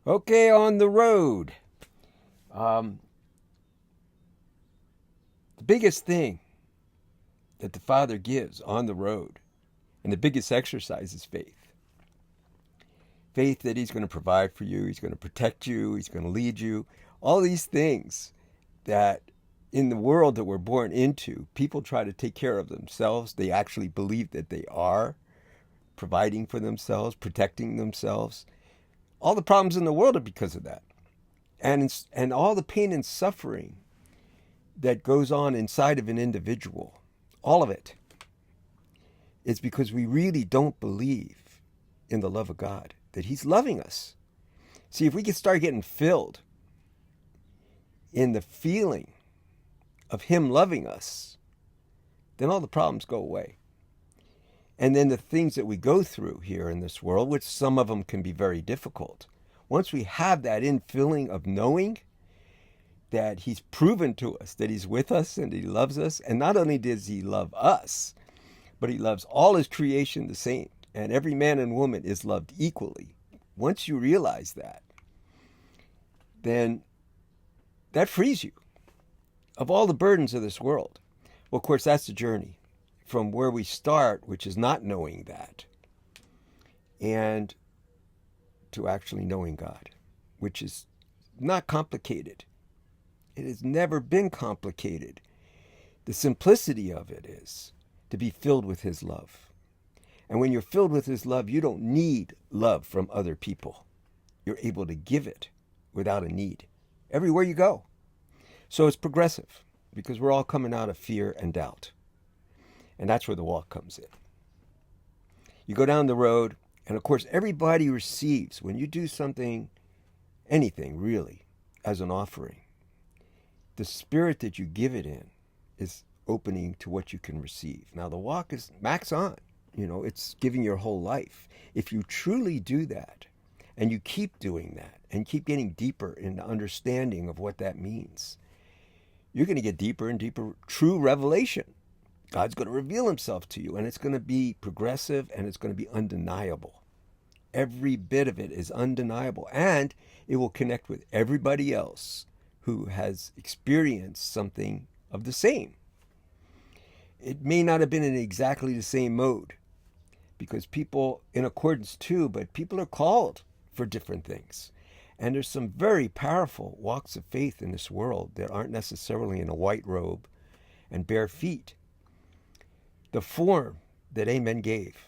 Okay, on the road. Um, the biggest thing that the Father gives on the road, and the biggest exercise is faith. Faith that He's going to provide for you, He's going to protect you, He's going to lead you. All these things that in the world that we're born into, people try to take care of themselves. They actually believe that they are providing for themselves, protecting themselves. All the problems in the world are because of that. And all the pain and suffering that goes on inside of an individual, all of it, is because we really don't believe in the love of God, that He's loving us. See, if we could start getting filled in the feeling of Him loving us, then all the problems go away. And then the things that we go through here in this world, which some of them can be very difficult, once we have that infilling of knowing that He's proven to us that He's with us and He loves us, and not only does He love us, but He loves all His creation the same, and every man and woman is loved equally. Once you realize that, then that frees you of all the burdens of this world. Well, of course, that's the journey from where we start, which is not knowing that, and to actually knowing God, which is not complicated. It has never been complicated. The simplicity of it is to be filled with His love. And when you're filled with His love, you don't need love from other people. You're able to give it without a need everywhere you go. So it's progressive because we're all coming out of fear and doubt. And that's where the walk comes in. You go down the road, and of course, everybody receives, when you do something, anything really, as an offering, the spirit that you give it in is opening to what you can receive. Now, the walk is max on. It's giving your whole life. If you truly do that, and you keep doing that, and keep getting deeper in the understanding of what that means, you're going to get deeper and deeper true revelation. God's going to reveal Himself to you, and it's going to be progressive, and it's going to be undeniable. Every bit of it is undeniable, and it will connect with everybody else who has experienced something of the same. It may not have been in exactly the same mode, because people, in accordance too, but people are called for different things. And there's some very powerful walks of faith in this world that aren't necessarily in a white robe and bare feet. The form that Amen gave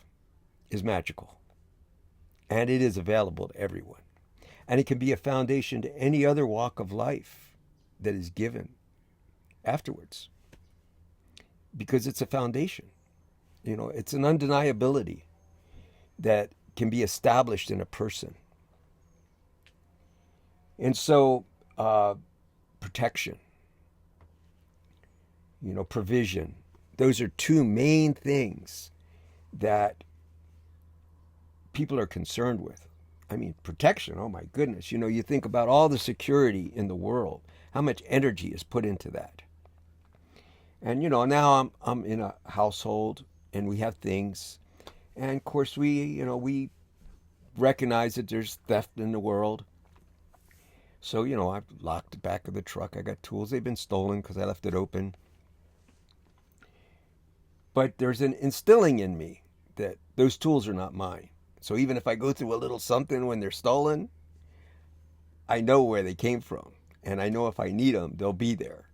is magical, and it is available to everyone. And it can be a foundation to any other walk of life that is given afterwards, because it's a foundation. It's an undeniability that can be established in a person. And so, protection, provision, those are two main things that people are concerned with. I mean, protection, oh my goodness. You think about all the security in the world, how much energy is put into that. And, now I'm in a household and we have things. And of course, we recognize that there's theft in the world. So, I've locked the back of the truck. I got tools. They've been stolen because I left it open. But there's an instilling in me that those tools are not mine. So even if I go through a little something when they're stolen, I know where they came from. And I know if I need them, they'll be there.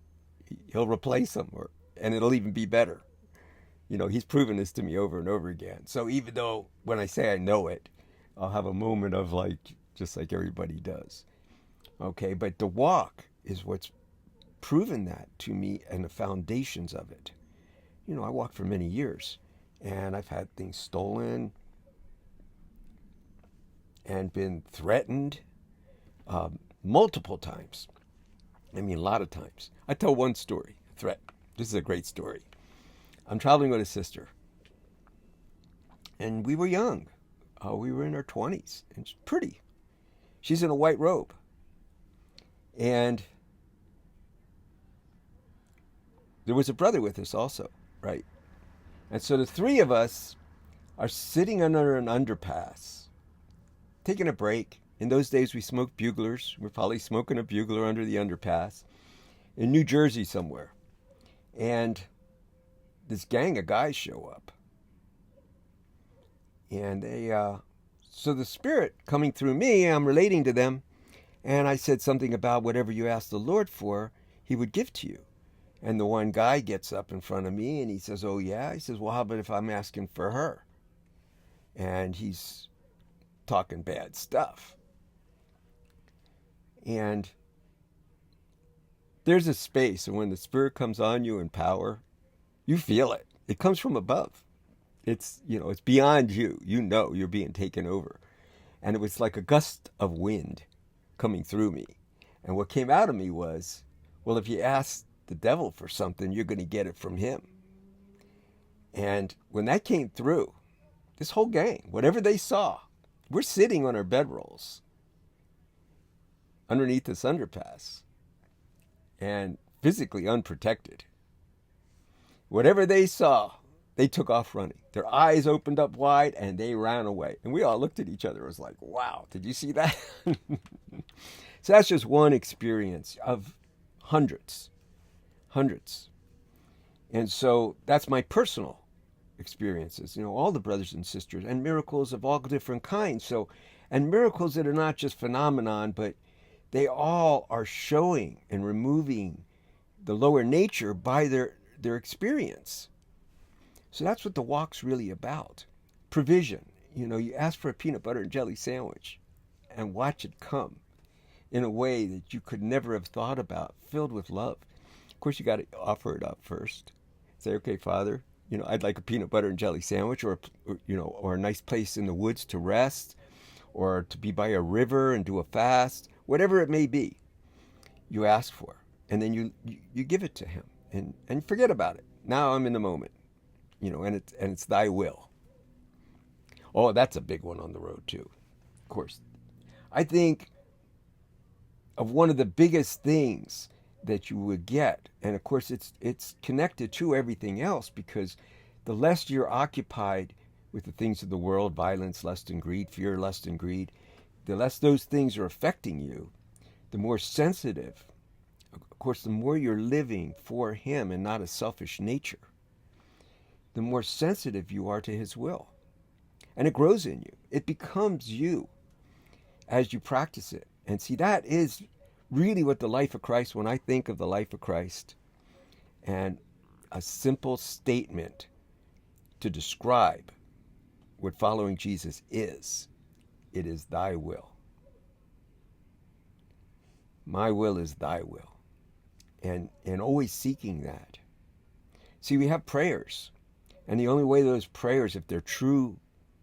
He'll replace them, and it'll even be better. He's proven this to me over and over again. So even though when I say I know it, I'll have a moment of just like everybody does. Okay, but the walk is what's proven that to me and the foundations of it. I walked for many years, and I've had things stolen and been threatened multiple times. I mean, a lot of times. I tell one story, a threat. This is a great story. I'm traveling with a sister, and we were young. We were in our 20s, and she's pretty. She's in a white robe. And there was a brother with us also, right? And so the three of us are sitting under an underpass, taking a break, In those days, we smoked buglers. We're probably smoking a bugler under the underpass in New Jersey somewhere. And this gang of guys show up. And so the Spirit coming through me, I'm relating to them. And I said something about whatever you ask the Lord for, He would give to you. And the one guy gets up in front of me and he says, oh, yeah? He says, well, how about if I'm asking for her? And he's talking bad stuff. And there's a space, and when the Spirit comes on you in power, you feel it. It comes from above. It's beyond you. You know you're being taken over. And it was like a gust of wind coming through me. And what came out of me was, well, if you ask the devil for something, you're going to get it from him. And when that came through, this whole gang, whatever they saw, we're sitting on our bedrolls underneath this underpass and physically unprotected. Whatever they saw, they took off running. Their eyes opened up wide and they ran away. And we all looked at each other. It was like, wow, did you see that? So that's just one experience of hundreds. And so that's my personal experiences, all the brothers and sisters, and miracles of all different kinds. So, and miracles that are not just phenomenon, but they all are showing and removing the lower nature by their experience. So that's what the walk's really about. Provision. You ask for a peanut butter and jelly sandwich and watch it come in a way that you could never have thought about, filled with love. Of course, you got to offer it up first. Say, okay, Father, I'd like a peanut butter and jelly sandwich, or a nice place in the woods to rest, or to be by a river and do a fast, whatever it may be. You ask for, and then you give it to Him, and forget about it. Now I'm in the moment, and it's Thy will. Oh, that's a big one on the road too. Of course, I think of one of the biggest things that you would get, and of course it's connected to everything else, because the less you're occupied with the things of the world, violence, lust and greed, fear, lust and greed, the less those things are affecting you, the more sensitive, of course, the more you're living for Him and not a selfish nature, the more sensitive you are to His will. And it grows in you. It becomes you as you practice it. And see, that is really what the life of Christ, when I think of the life of Christ, and a simple statement to describe what following Jesus is, it is Thy will. My will is Thy will. And always seeking that. See, we have prayers. And the only way those prayers, if they're true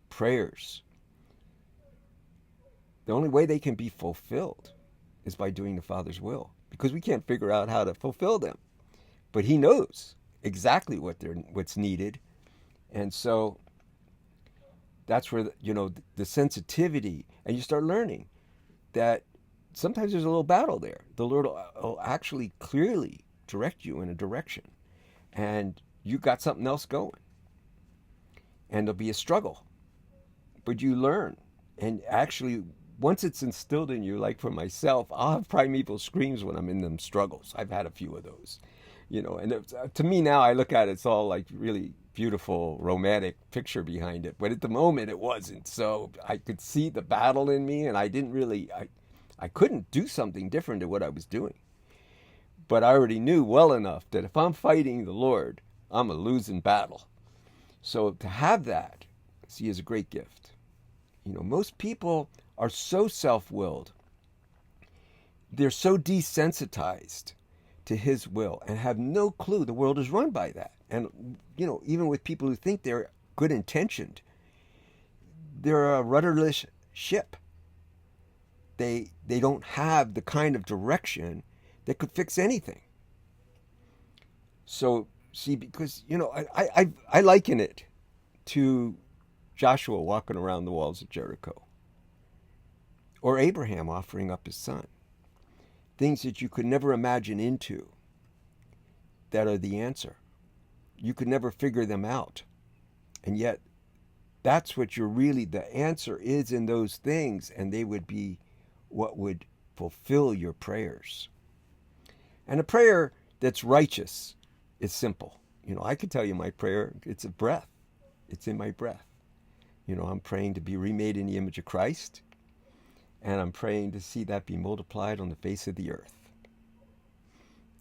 prayers, the only way they can be fulfilled is by doing the Father's will, because we can't figure out how to fulfill them. But He knows exactly what's needed. And so that's where the sensitivity, and you start learning that sometimes there's a little battle there. The Lord will actually clearly direct you in a direction, and you got something else going. And there'll be a struggle, but you learn. And actually, once it's instilled in you, like for myself, I'll have primeval screams when I'm in them struggles. I've had a few of those, and to me now, I look at it, it's all like really beautiful, romantic picture behind it. But at the moment, it wasn't. So I could see the battle in me, and I couldn't do something different to what I was doing. But I already knew well enough that if I'm fighting the Lord, I'm a losing battle. So to have that, see, is a great gift. Most people are so self-willed. They're so desensitized to His will and have no clue the world is run by that. And, even with people who think they're good intentioned, they're a rudderless ship. They don't have the kind of direction that could fix anything. So, see, because, I liken it to Joshua walking around the walls of Jericho, or Abraham offering up his son. Things that you could never imagine into that are the answer. You could never figure them out. And yet, That's what you're really, the answer is in those things, and they would be what would fulfill your prayers. And a prayer that's righteous is simple. I could tell you my prayer, it's a breath. It's in my breath. I'm praying to be remade in the image of Christ, and I'm praying to see that be multiplied on the face of the earth.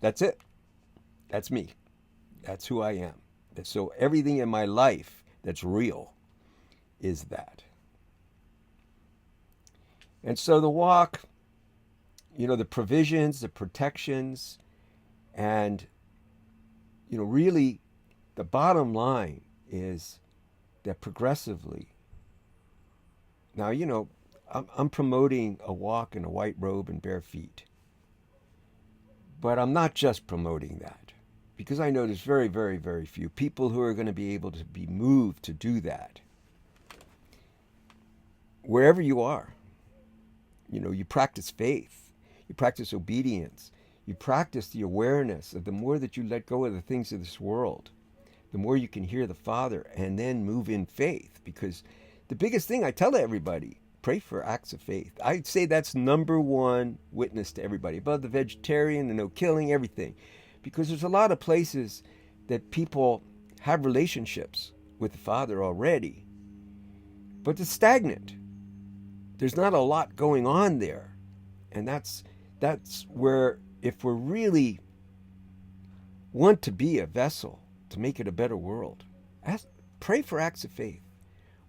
That's it. That's me. That's who I am. So everything in my life that's real is that. And so the walk, the provisions, the protections, and, really the bottom line is that progressively, now, I'm promoting a walk in a white robe and bare feet. But I'm not just promoting that, because I know there's very, very, very few people who are going to be able to be moved to do that. Wherever you are, you practice faith, you practice obedience, you practice the awareness of the more that you let go of the things of this world, the more you can hear the Father and then move in faith. Because the biggest thing I tell everybody, pray for acts of faith. I'd say that's number one witness to everybody, above the vegetarian, the no killing, everything. Because there's a lot of places that people have relationships with the Father already, but it's stagnant. There's not a lot going on there. And that's where, if we really want to be a vessel to make it a better world, pray for acts of faith.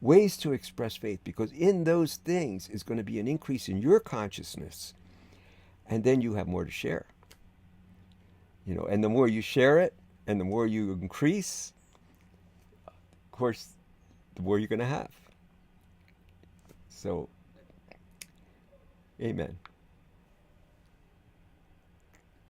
Ways to express faith, because in those things is going to be an increase in your consciousness, and then you have more to share. And the more you share it, and the more you increase, of course, the more you're going to have. So, amen.